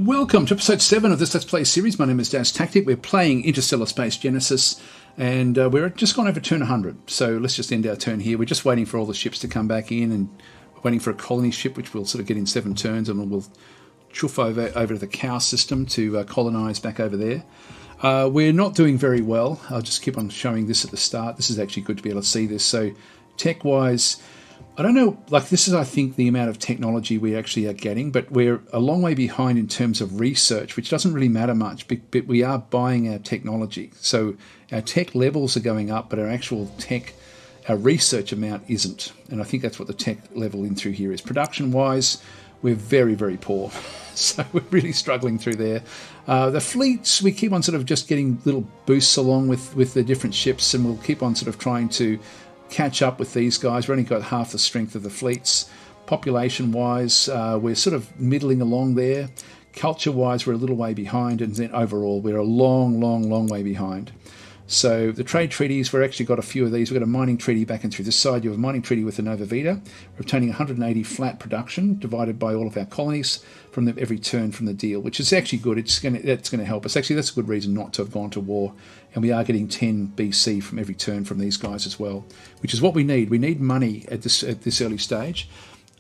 Welcome to episode 7 of this Let's Play series. My name is Daz Tactic. We're playing Interstellar Space Genesis, and we're just gone over turn 100. So let's just end our turn here. We're just waiting for all the ships to come back in, and we're waiting for a colony ship, which we'll sort of get in 7 turns, and we'll chuff over to the cow system to colonise back over there. We're not doing very well. I'll just keep on showing this at the start. This is actually good to be able to see this. So tech-wise, I don't know, like this is, I think, the amount of technology we actually are getting, but we're a long way behind in terms of research, which doesn't really matter much, but we are buying our technology. So our tech levels are going up, but our actual tech, our research amount isn't. And I think that's what the tech level in through here is. Production-wise, we're very, very poor. So we're really struggling through there. The fleets, we keep on sort of just getting little boosts along with the different ships, and we'll keep on sort of trying to catch up with these guys. We've only got half the strength of the fleets. Population-wise, we're sort of middling along there. Culture-wise, we're a little way behind, and then overall, we're a long way behind. So the trade treaties, we've actually got a few of these. We've got a mining treaty back and through this side. You have a mining treaty with the Nova Vita. We're obtaining 180 flat production divided by all of our colonies from every turn from the deal, which is actually good. That's going to help us. Actually, that's a good reason not to have gone to war. And we are getting 10 BC from every turn from these guys as well, which is what we need. We need money at this early stage.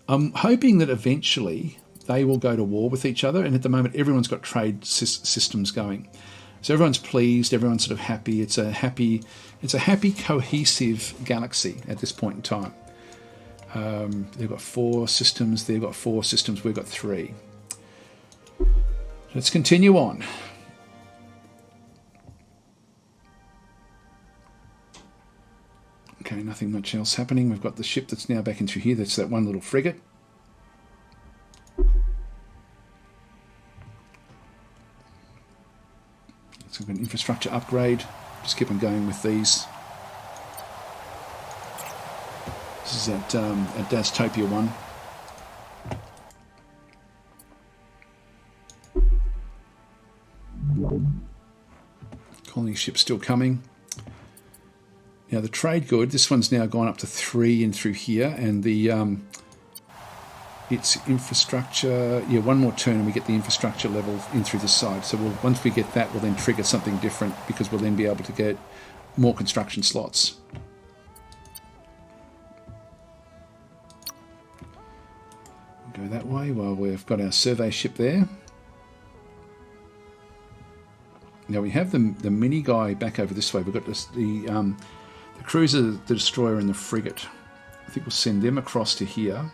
I'm hoping that eventually they will go to war with each other. And at the moment, everyone's got trade systems going. So everyone's pleased, everyone's sort of happy. It's a happy, cohesive galaxy at this point in time. They've got 4 systems, they've got 4 systems, we've got 3. Let's continue on. Okay, nothing much else happening. We've got the ship that's now back into here. That's that one little frigate. So we've got an infrastructure upgrade. Just keep on going with these. This is at Dastopia 1. Colony ship still coming. Now the trade good, this one's now gone up to 3 in through here, and the its infrastructure, yeah, one more turn and we get the infrastructure level in through this side. So once we get that, we'll then trigger something different, because we'll then be able to get more construction slots. We'll go that way while we've got our survey ship there. Now we have the mini guy back over this way. We've got the cruiser, the destroyer, and the frigate. I think we'll send them across to here.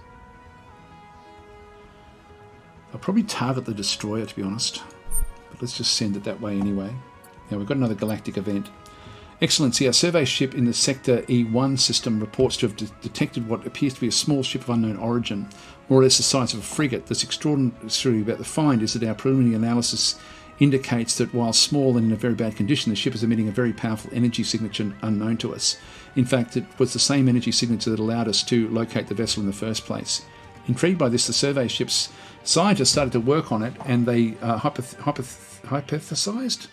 I'll probably target the destroyer, to be honest, but let's just send it that way anyway. Now we've got another galactic event. Excellency, our survey ship in the Sector E1 system reports to have detected what appears to be a small ship of unknown origin, more or less the size of a frigate. That's extraordinary about the find is that our preliminary analysis indicates that while small and in a very bad condition, the ship is emitting a very powerful energy signature unknown to us. In fact, it was the same energy signature that allowed us to locate the vessel in the first place. Intrigued by this, the survey ship's scientists started to work on it, and they hypothesized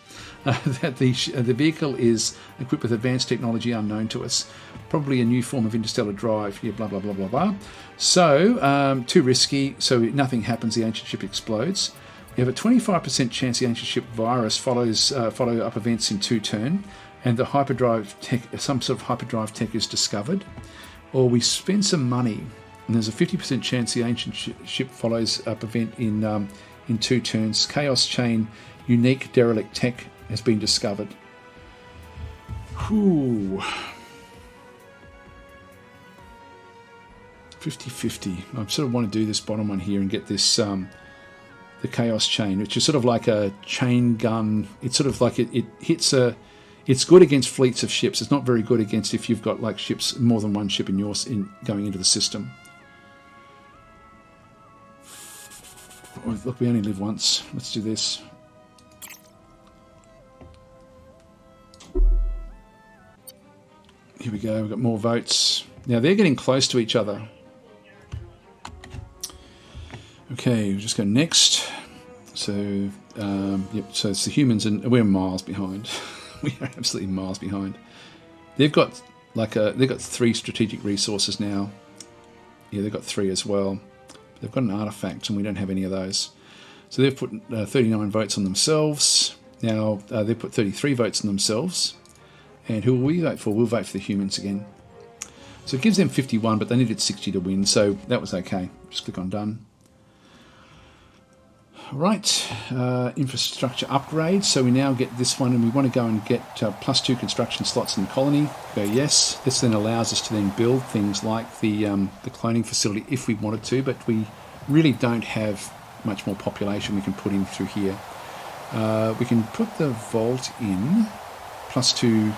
that the vehicle is equipped with advanced technology unknown to us, probably a new form of interstellar drive. Yeah, blah blah blah blah blah. So too risky. So nothing happens. The ancient ship explodes. We have a 25% chance the ancient ship virus follow up events in 2 turns, and the hyperdrive tech, some sort of hyperdrive tech, is discovered. Or we spend some money, and there's a 50% chance the ancient ship follows up event in 2 turns. Chaos chain unique derelict tech has been discovered. Whew. 50-50. I sort of want to do this bottom one here and get this the chaos chain, which is sort of like a chain gun. It's sort of like it hits a. It's good against fleets of ships. It's not very good against if you've got like ships, more than one ship in going into the system. Oh, look, we only live once. Let's do this. Here we go. We've got more votes. Now they're getting close to each other. Okay, we'll just go next. So, yep. So it's the humans, and we're miles behind. We are absolutely miles behind. They've got 3 strategic resources now. Yeah, they've got 3 as well. They've got an artifact, and we don't have any of those. So they've put 39 votes on themselves. Now they've put 33 votes on themselves. And who will we vote for? We'll vote for the humans again. So it gives them 51, but they needed 60 to win, so that was okay. Just click on done. Right, infrastructure upgrade. So we now get this one, and we want to go and get +2 construction slots in the colony. Go yes. This then allows us to then build things like the cloning facility if we wanted to, but we really don't have much more population we can put in through here. We can put the vault in, +2.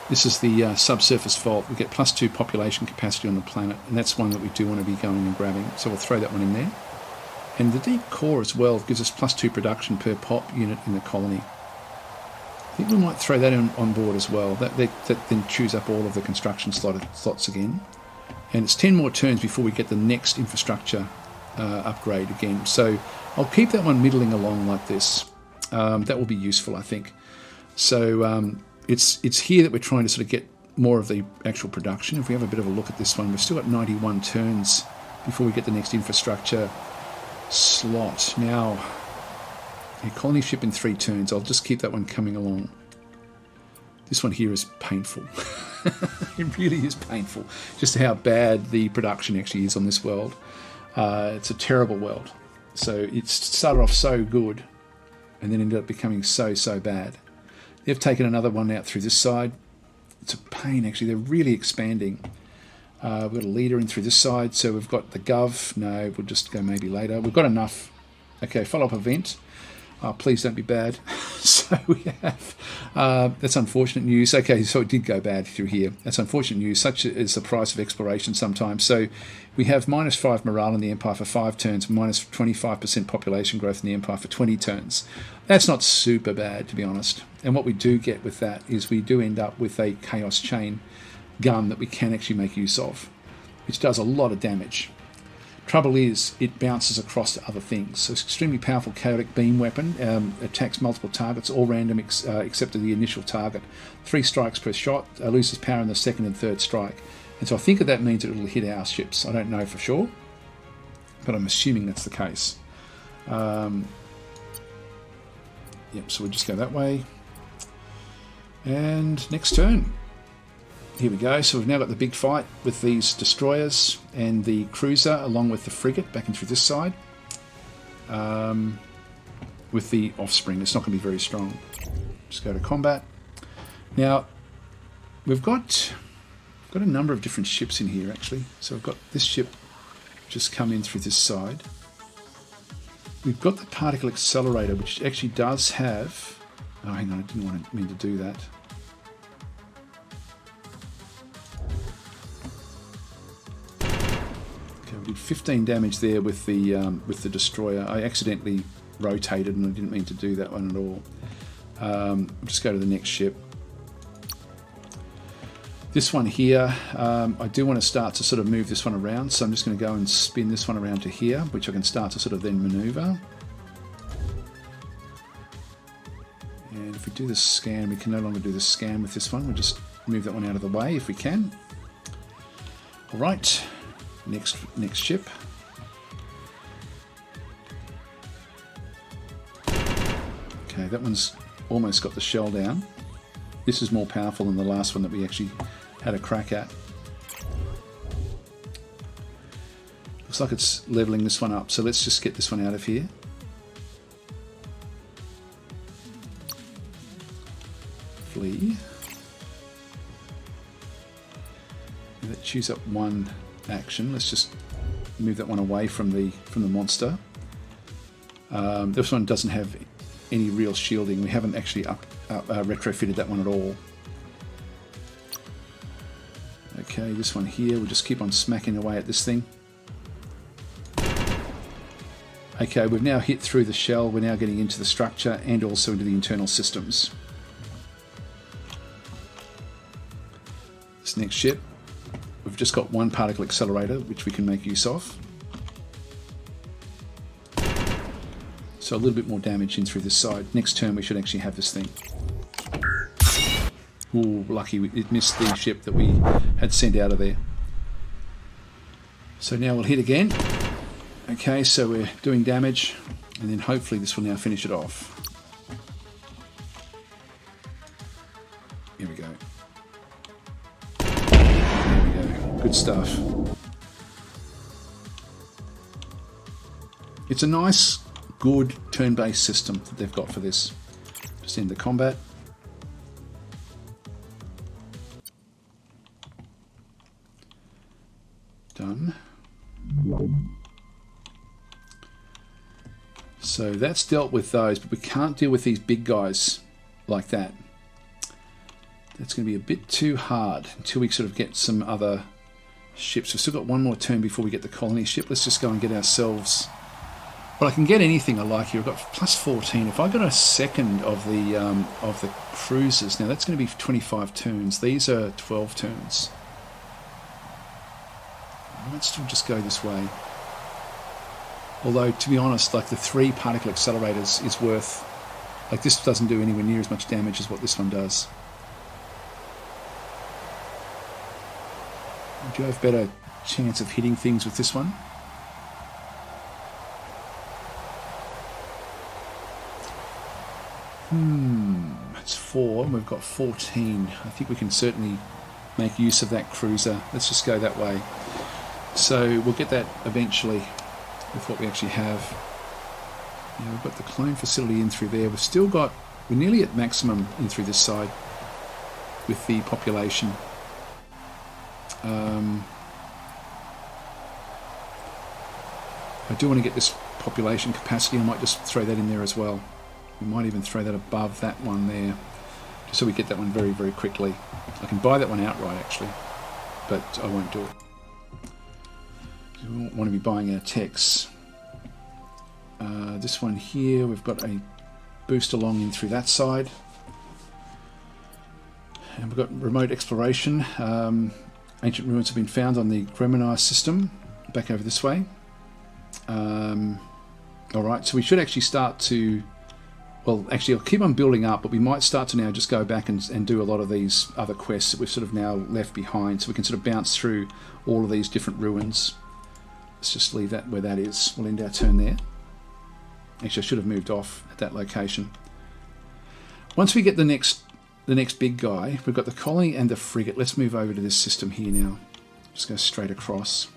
This is the subsurface vault. We get +2 population capacity on the planet, and that's one that we do want to be going and grabbing. So we'll throw that one in there. And the deep core as well gives us +2 production per pop unit in the colony. I think we might throw that on board as well. That then chews up all of the construction slots again. And it's 10 more turns before we get the next infrastructure upgrade again. So I'll keep that one middling along like this. That will be useful, I think. So it's here that we're trying to sort of get more of the actual production. If we have a bit of a look at this one, we've still got 91 turns before we get the next infrastructure slot. Now, a colony ship in 3 turns. I'll just keep that one coming along. This one here is painful. It really is painful. Just how bad the production actually is on this world. It's a terrible world. So it started off so good and then ended up becoming so bad. They've taken another one out through this side. It's a pain, actually. They're really expanding. We've got a leader in through this side, so we've got the Gov. No, we'll just go maybe later. We've got enough. Okay, follow-up event. Please don't be bad. So we have... that's unfortunate news. Okay, so it did go bad through here. That's unfortunate news. Such is the price of exploration sometimes. So we have -5 morale in the Empire for 5 turns, -25% population growth in the Empire for 20 turns. That's not super bad, to be honest. And what we do get with that is we do end up with a Chaos Chain gun that we can actually make use of, which does a lot of damage. Trouble is, it bounces across to other things. So it's an extremely powerful chaotic beam weapon, attacks multiple targets, all random except to the initial target. 3 strikes per shot, loses power in the second and third strike. And so I think that means it'll hit our ships. I don't know for sure, but I'm assuming that's the case. Yep, so we'll just go that way. And next turn. Here we go. So we've now got the big fight with these destroyers and the cruiser along with the frigate backing through this side. With the offspring. It's not going to be very strong. Just go to combat. Now, we've got a number of different ships in here actually. So we've got this ship just come in through this side. We've got the particle accelerator, which actually does have... Oh, hang on, I didn't mean to do that. Okay, we did 15 damage there with the destroyer. I accidentally rotated and I didn't mean to do that one at all. I'll just go to the next ship. This one here, I do want to start to sort of move this one around, so I'm just going to go and spin this one around to here, which I can start to sort of then maneuver. And if we do the scan, we can no longer do the scan with this one. We'll just move that one out of the way if we can. All right, next ship. Okay, that one's almost got the shell down. This is more powerful than the last one that we actually had a crack at. Looks like it's leveling this one up, so let's just get this one out of here. Flee. And that chews up one action. Let's just move that one away from the monster. This one doesn't have any real shielding. We haven't actually retrofitted that one at all. Okay, this one here, we'll just keep on smacking away at this thing. Okay, we've now hit through the shell. We're now getting into the structure and also into the internal systems. This next ship, we've just got one particle accelerator, which we can make use of. So a little bit more damage in through this side. Next turn, we should actually have this thing. Ooh, lucky it missed the ship that we had sent out of there. So now we'll hit again. Okay, so we're doing damage. And then hopefully this will now finish it off. Here we go. There we go. Good stuff. It's a nice, good turn-based system that they've got for this. Just end the combat. Done. So that's dealt with those, but we can't deal with these big guys like that. That's going to be a bit too hard until we sort of get some other ships. We've still got one more turn before we get the colony ship. Let's just go and get ourselves... Well, I can get anything I like here. I've got plus 14. If I got a second of the cruisers, now that's going to be 25 turns. These are 12 turns. I might still just go this way. Although, to be honest, like the 3 particle accelerators is worth... Like this doesn't do anywhere near as much damage as what this one does. Do you have better chance of hitting things with this one? It's 4 and we've got 14. I think we can certainly make use of that cruiser. Let's just go that way. So we'll get that eventually with what we actually have. Yeah, we've got the clone facility in through there. We're nearly at maximum in through this side with the population. I do want to get this population capacity. I might just throw that in there as well. We might even throw that above that one there, just so we get that one very, very quickly. I can buy that one outright actually, but I won't do it. We won't want to be buying our techs. This one here, we've got a boost along in through that side. And we've got remote exploration. Ancient ruins have been found on the Gremini system, back over this way. Alright, so we should actually start to... Well, actually, I'll keep on building up, but we might start to now just go back and do a lot of these other quests that we've sort of now left behind, so we can sort of bounce through all of these different ruins. Let's just leave that where that is. We'll end our turn there. Actually, I should have moved off at that location. Once we get the next big guy, we've got the colony and the frigate. Let's move over to this system here now. Just go straight across.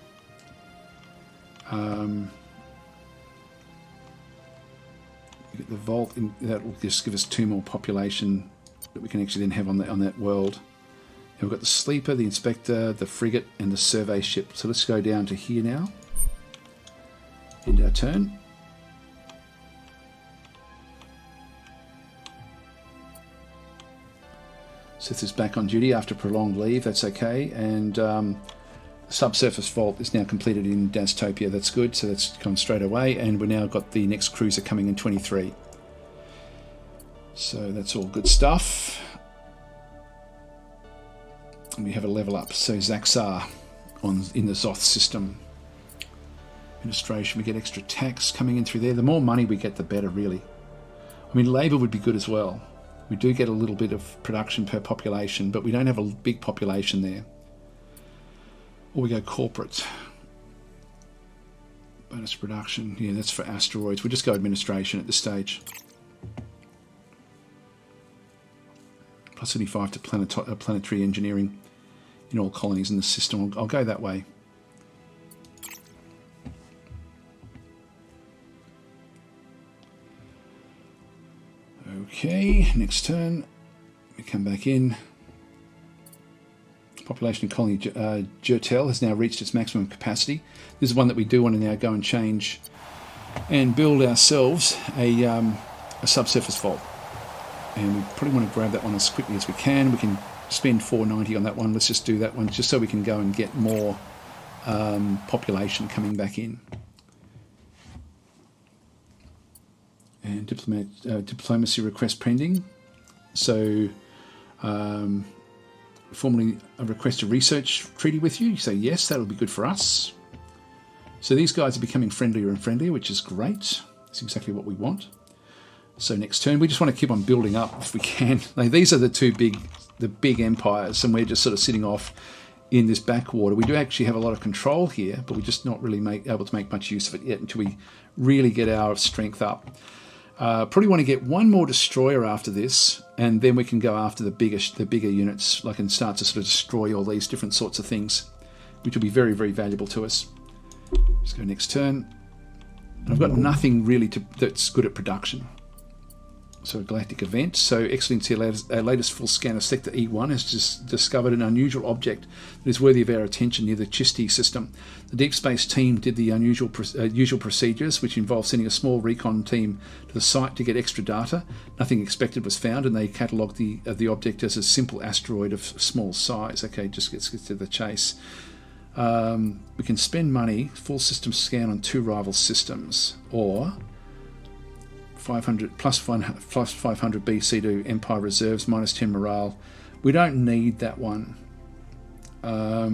Get the vault in, that will just give us 2 more population that we can actually then have on that world. And we've got the sleeper, the inspector, the frigate, and the survey ship. So let's go down to here now. End our turn. Sith is back on duty after prolonged leave. That's okay. And subsurface vault is now completed in Dastopia. That's good, so that's gone straight away, and we've now got the next cruiser coming in 23. So that's all good stuff. And we have a level up. So Zaxar in the Zoth system. Administration, we get extra tax coming in through there. The more money we get, the better, really. I mean, labour would be good as well. We do get a little bit of production per population, but we don't have a big population there. Or we go corporate. Bonus production. Yeah, that's for asteroids. We'll just go administration at this stage. Plus 75 to planetary engineering in all colonies in the system. I'll go that way. Okay, next turn. We come back in. Population of colony Jertel has now reached its maximum capacity. This is one that we do want to now go and change and build ourselves a subsurface vault. And we probably want to grab that one as quickly as we can. We can spend 490 on that one. Let's just do that one just so we can go and get more population coming back in. And diplomacy request pending. So formally request a research treaty with you. You say yes, that'll be good for us. So these guys are becoming friendlier and friendlier, which is great. That's exactly what we want. So next turn, we just want to keep on building up if we can. Like, these are the big empires, and we're just sort of sitting off in this backwater. We do actually have a lot of control here, but we're just not really able to make much use of it yet until we really get our strength up. Probably want to get one more destroyer after this, and then we can go after the bigger units, like, and start to sort of destroy all these different sorts of things, which will be very, very valuable to us. Let's go next turn. And I've got nothing really that's good at production. So a galactic event. So Excellency, our latest full scan of Sector E1 has just discovered an unusual object that is worthy of our attention near the Chisti system. The Deep Space team did the usual procedures, which involved sending a small recon team to the site to get extra data. Nothing expected was found, and they catalogued the object as a simple asteroid of small size. Okay, just let's get to the chase. We can spend money, full system scan on 2 rival systems, or 500 plus 500 BC to Empire reserves, minus 10 morale. We don't need that one. I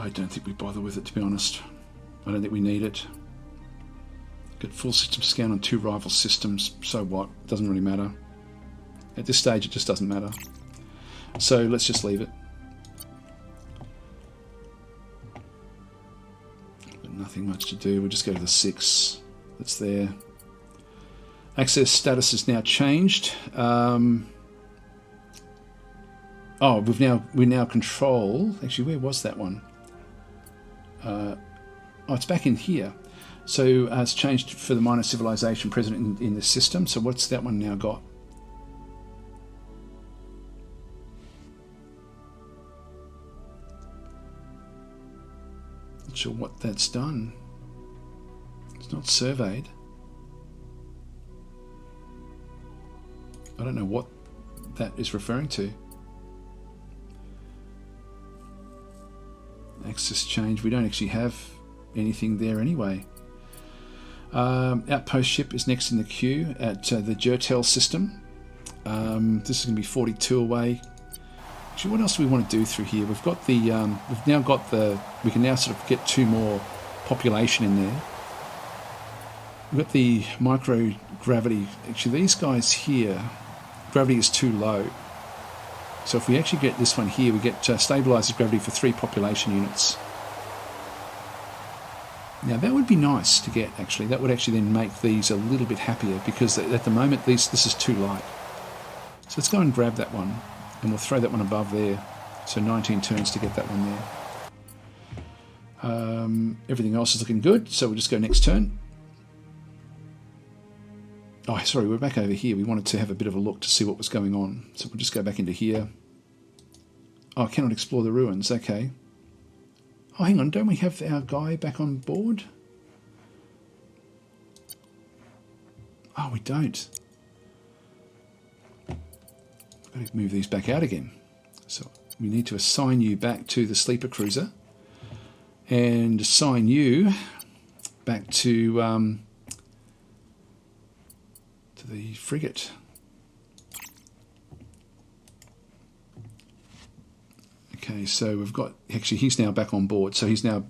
don't think we bother with it, to be honest. I don't think we need it. Get full system scan on 2 rival systems, so what? It doesn't really matter. At this stage, it just doesn't matter. So let's just leave it. Nothing much to do. We'll just go to the 6 that's there. Access status is now changed. We now control. Actually, where was that one? It's back in here. So it's changed for the minor civilization present in the system. So what's that one now got? Not sure what that's done. It's not surveyed. I don't know what that is referring to. Access change. We don't actually have anything there anyway. Outpost ship is next in the queue at the Jertel system. This is going to be 42 away. Actually, what else do we want to do through here? We've got the, we can now sort of get 2 more population in there. We've got the microgravity. Actually, these guys here, gravity is too low. So if we actually get this one here, we get stabilizes gravity for 3 population units. Now that would be nice to get, actually. That would actually then make these a little bit happier, because at the moment this is too light. So let's go and grab that one. And we'll throw that one above there. So 19 turns to get that one there. Everything else is looking good, so we'll just go next turn. Oh, sorry, we're back over here. We wanted to have a bit of a look to see what was going on. So we'll just go back into here. Oh, I cannot explore the ruins. Okay. Oh, hang on. Don't we have our guy back on board? Oh, we don't. Got to move these back out again. So we need to assign you back to the sleeper cruiser and assign you back to the frigate. Okay, so we've got, actually he's now back on board, so he's now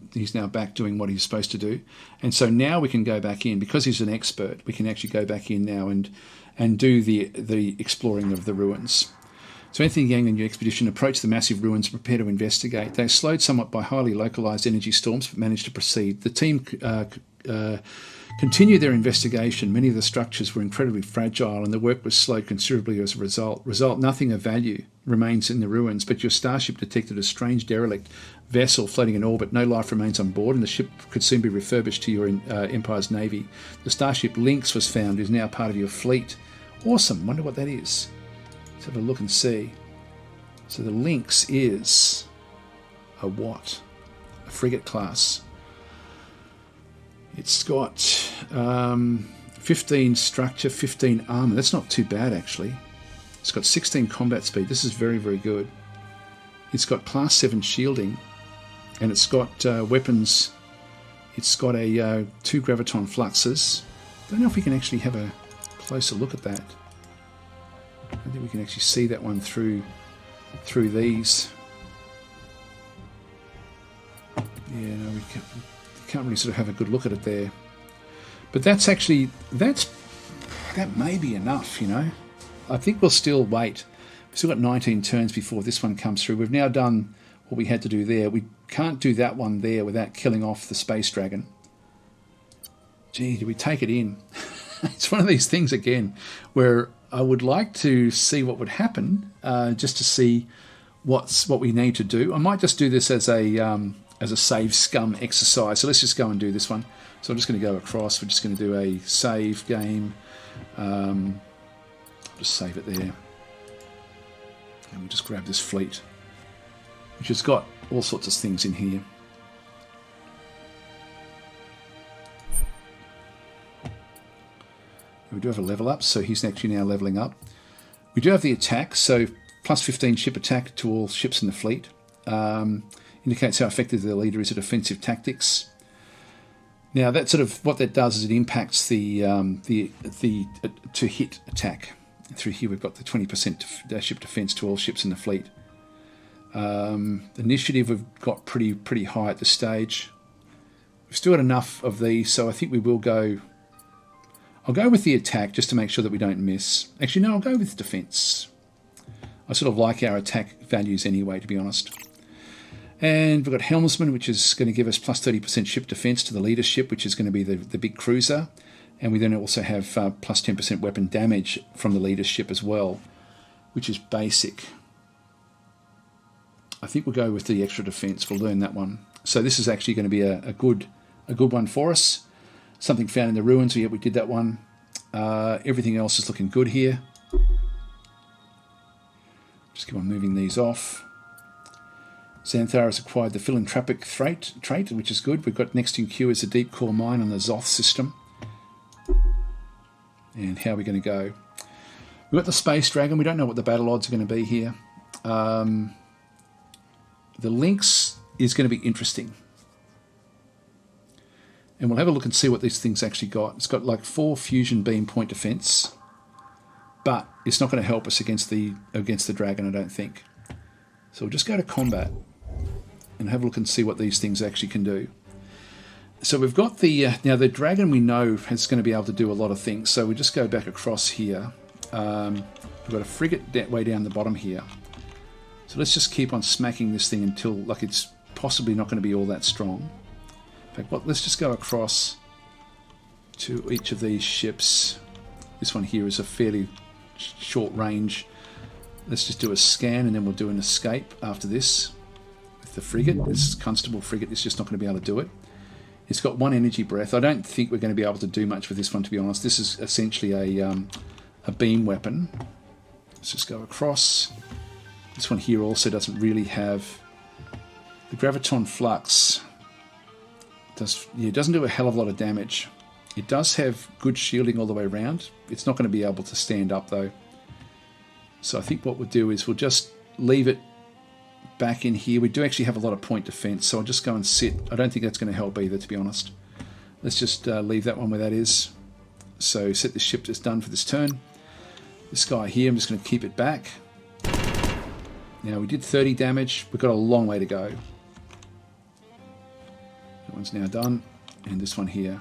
back doing what he's supposed to do, and so now we can go back in, because he's an expert. We can actually go back in now and do the exploring of the ruins. So Anthony Yang and your expedition approached the massive ruins and prepare to investigate. They are slowed somewhat by highly localised energy storms, but managed to proceed. The team continued their investigation. Many of the structures were incredibly fragile, and the work was slowed considerably as a result. Nothing of value remains in the ruins, but your starship detected a strange derelict vessel floating in orbit. No life remains on board, and the ship could soon be refurbished to your Empire's Navy. The starship Lynx was found, is now part of your fleet. Awesome. Wonder what that is. Let's have a look and see. So the Lynx is a what? A frigate class. It's got 15 structure, 15 armour. That's not too bad, actually. It's got 16 combat speed. This is very, very good. It's got class 7 shielding, and it's got weapons. It's got a 2 graviton fluxes. Don't know if we can actually have a closer look at that. I think we can actually see that one through these. Yeah, no, we can't really sort of have a good look at it there. But that's actually, that may be enough, you know. I think we'll still wait. We've still got 19 turns before this one comes through. We've now done what we had to do there. We can't do that one there without killing off the space dragon. Gee, do we take it in? It's one of these things, again, where I would like to see what would happen, just to see what we need to do. I might just do this as a save scum exercise. So let's just go and do this one. So I'm just going to go across. We're just going to do a save game. Just save it there. And we'll just grab this fleet, which has got all sorts of things in here. We do have a level up, so he's actually now leveling up. We do have the attack, so plus 15 ship attack to all ships in the fleet. Indicates how effective the leader is at offensive tactics. Now, that sort of what that does is it impacts the to hit attack. Through here, we've got the 20% ship defense to all ships in the fleet. Initiative we've got pretty high at this stage. We've still got enough of these, so I think we will go. I'll go with the attack just to make sure that we don't miss. Actually, no, I'll go with defense. I sort of like our attack values anyway, to be honest. And we've got Helmsman, which is going to give us plus 30% ship defense to the leadership, which is going to be the big cruiser. And we then also have plus 10% weapon damage from the leadership as well, which is basic. I think we'll go with the extra defense. We'll learn that one. So this is actually going to be a good one for us. Something found in the ruins. Yeah, we did that one. Everything else is looking good here. Just keep on moving these off. Xanthar has acquired the philanthropic trait, which is good. We've got next in queue is a deep core mine on the Zoth system. And how are we going to go? We've got the Space Dragon. We don't know what the battle odds are going to be here. The Lynx is going to be interesting. And we'll have a look and see what these things actually got. It's got like 4 fusion beam point defense, but it's not going to help us against the dragon, I don't think. So we'll just go to combat and have a look and see what these things actually can do. So we've got the now the dragon we know is going to be able to do a lot of things. So we just go back across here. We've got a frigate that way down the bottom here. So let's just keep on smacking this thing until like it's possibly not going to be all that strong. In fact, let's just go across to each of these ships. This one here is a fairly short range. Let's just do a scan and then we'll do an escape after this. With the frigate, this Constable frigate is just not going to be able to do it. It's got 1 energy breath. I don't think we're going to be able to do much with this one, to be honest. This is essentially a beam weapon. Let's just go across. This one here also doesn't really have the graviton flux. It doesn't do a hell of a lot of damage. It does have good shielding all the way around. It's not going to be able to stand up though. So I think what we'll do is we'll just leave it back in here. We do actually have a lot of point defense, so I'll just go and sit. I don't think that's going to help either, to be honest. Let's just leave that one where that is. So set the ship that's done for this turn. This guy here, I'm just going to keep it back. Now we did 30 damage. We've got a long way to go. That one's now done. And this one here.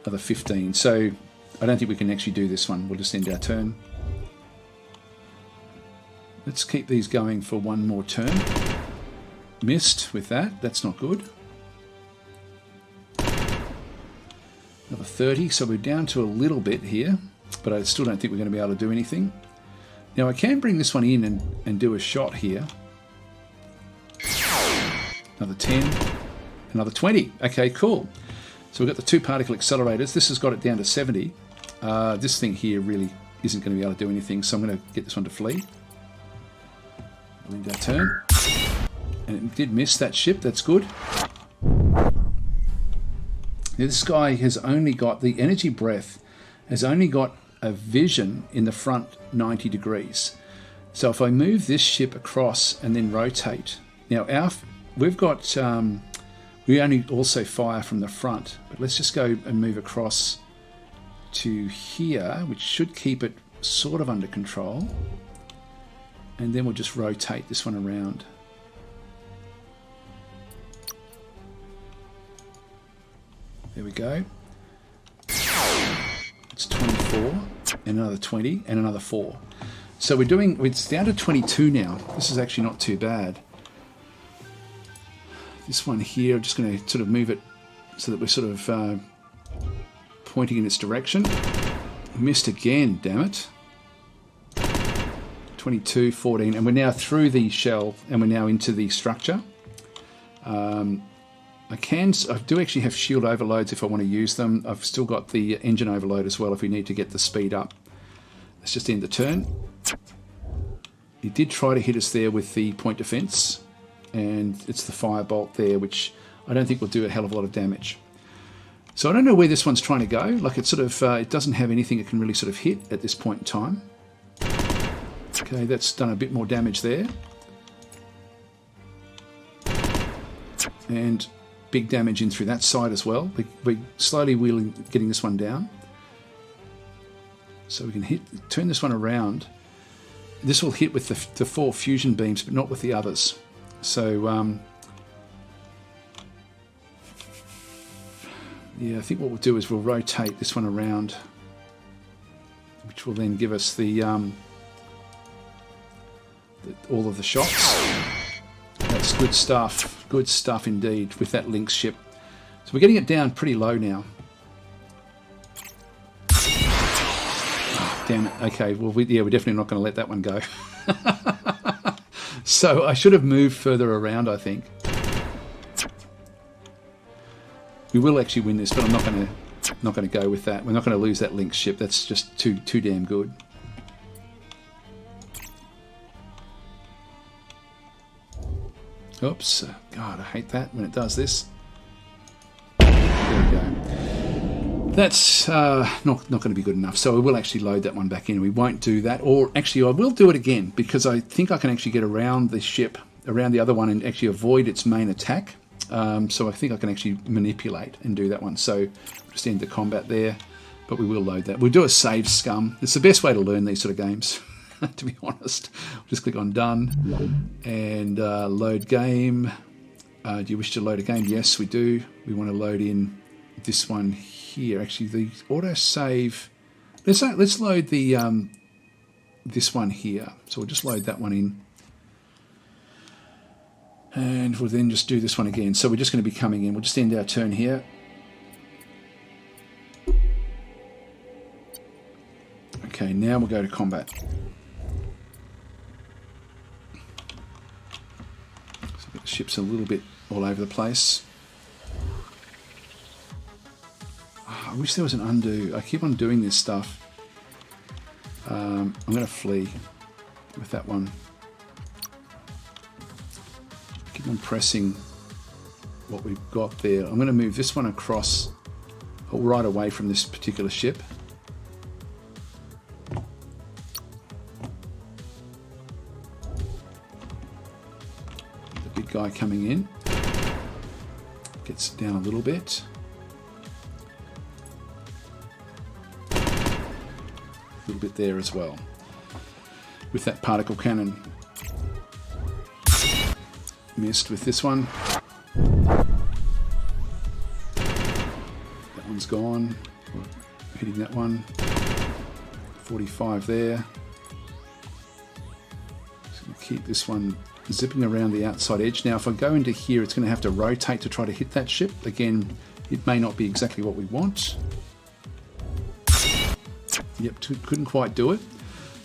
Another 15. So I don't think we can actually do this one. We'll just end our turn. Let's keep these going for one more turn. Missed with that. That's not good. Another 30. So we're down to a little bit here. But I still don't think we're going to be able to do anything. Now I can bring this one in and do a shot here. Another 10. Another 20. Okay, cool. So we've got the 2 particle accelerators. This has got it down to 70. This thing here really isn't going to be able to do anything, so I'm going to get this one to flee. We'll end our turn. And it did miss that ship. That's good. Now, this guy has only got the energy breath, has only got a vision in the front 90 degrees. So if I move this ship across and then rotate, now we've got we only also fire from the front, but let's just go and move across to here, which should keep it sort of under control, and then we'll just rotate this one around. There we go. It's 24, and another 20, and another 4. So it's down to 22 now. This is actually not too bad. This one here, I'm just going to sort of move it so that we're sort of pointing in its direction. Missed again, damn it. 22, 14, and we're now through the shell, and we're now into the structure. I do actually have shield overloads if I want to use them. I've still got the engine overload as well if we need to get the speed up. Let's just end the turn. He did try to hit us there with the point defense, and it's the firebolt there, which I don't think will do a hell of a lot of damage. So I don't know where this one's trying to go. Like it sort of, it doesn't have anything it can really sort of hit at this point in time. Okay, that's done a bit more damage there. And big damage in through that side as well. We're slowly getting this one down. So we can turn this one around. This will hit with the 4 fusion beams, but not with the others. So, yeah, I think what we'll do is we'll rotate this one around, which will then give us all of the shots. That's good stuff indeed with that Lynx ship. So we're getting it down pretty low now. Oh, damn it. Okay, well, we're definitely not going to let that one go. So I should have moved further around, I think. We will actually win this, but I'm not going to go with that. We're not going to lose that Lynx ship. That's just too damn good. Oops. God, I hate that when it does this. There we go. That's not going to be good enough. So we will actually load that one back in. We won't do that. Or actually, I will do it again because I think I can actually get around the ship, around the other one, and actually avoid its main attack. So I think I can actually manipulate and do that one. So just end the combat there. But we will load that. We'll do a save scum. It's the best way to learn these sort of games. To be honest, just click on done and load game. Do you wish to load a game? Yes, we do. We want to load in this one here. Actually, the auto save. Let's load the this one here. So we'll just load that one in, and we'll then just do this one again. So we're just going to be coming in. We'll just end our turn here. Okay, now we'll go to combat. The ship's a little bit all over the place. Oh, I wish there was an undo. I keep on doing this stuff. I'm going to flee with that one. Keep on pressing what we've got there. I'm going to move this one across right away from this particular ship. Guy coming in gets down a little bit. A little bit there as well with that particle cannon. Missed with this one. That one's gone. Hitting that one. 45 there. Just going to keep this one zipping around the outside edge. Now if I go into here, it's going to have to rotate to try to hit that ship. Again, it may not be exactly what we want. Yep, couldn't quite do it.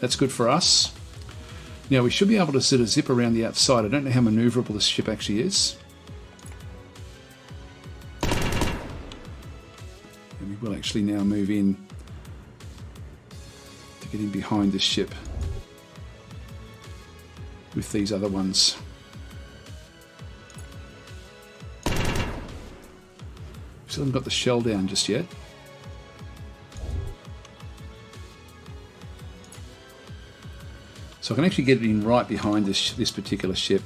That's good for us. Now we should be able to sort of zip around the outside. I don't know how maneuverable this ship actually is. And we will actually now move in to get in behind this ship with these other ones. Still haven't got the shell down just yet. So I can actually get it in right behind this particular ship.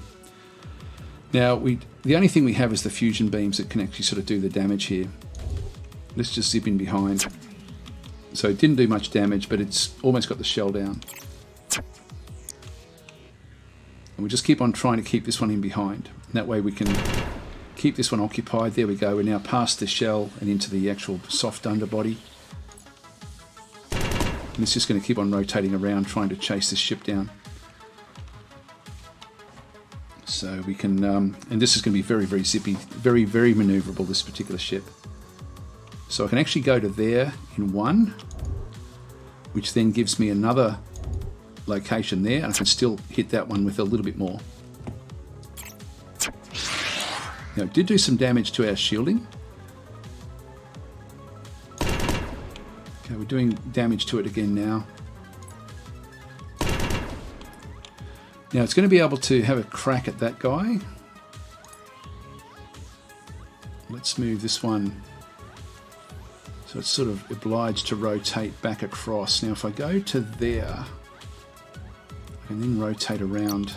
Now the only thing we have is the fusion beams that can actually sort of do the damage here. Let's just zip in behind. So it didn't do much damage, but it's almost got the shell down. And we just keep on trying to keep this one in behind. And that way we can keep this one occupied. There we go. We're now past the shell and into the actual soft underbody. And it's just going to keep on rotating around trying to chase this ship down. So we can, and this is going to be very, very zippy, very, very manoeuvrable, this particular ship. So I can actually go to there in one, which then gives me another location there, and I can still hit that one with a little bit more. Now, it did do some damage to our shielding. Okay, we're doing damage to it again now. Now it's going to be able to have a crack at that guy. Let's move this one. So it's sort of obliged to rotate back across. Now if I go to there, I can then rotate around.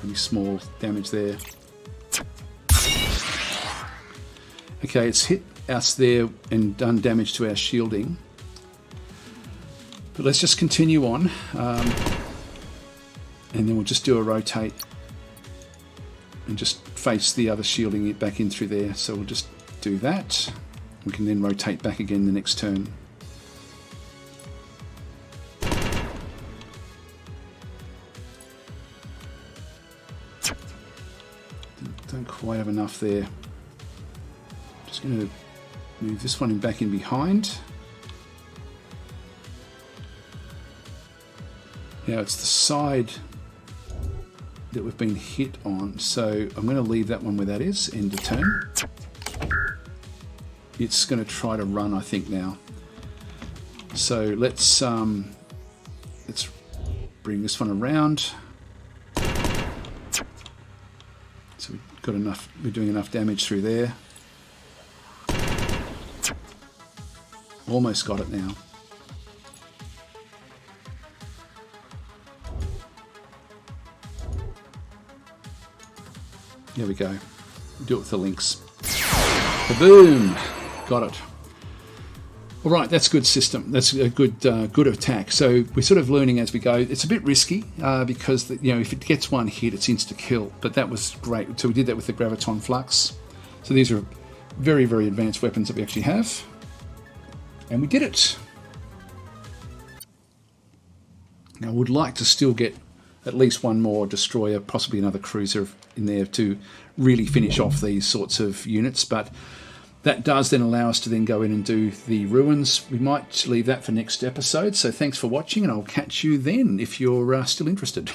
Any small damage there. Okay, it's hit us there and done damage to our shielding. But let's just continue on, and then we'll just do a rotate and just face the other shielding it back in through there. So we'll just do that. We can then rotate back again the next turn. Don't quite have enough there. Just going to move this one back in behind. Now it's the side that we've been hit on, so I'm going to leave that one where that is, end of turn. It's going to try to run, I think, now. So let's bring this one around. So we've got enough, we're doing enough damage through there. Almost got it now. There we go. Do it with the Lynx. Boom! Got it. All right, that's a good system. That's a good good attack. So we're sort of learning as we go. It's a bit risky because if it gets one hit, it's insta kill. But that was great. So we did that with the graviton flux. So these are very, very advanced weapons that we actually have, and we did it. Now I would like to still get at least one more destroyer, possibly another cruiser in there to really finish off these sorts of units, but that does then allow us to then go in and do the ruins. We might leave that for next episode, so thanks for watching, and I'll catch you then if you're still interested.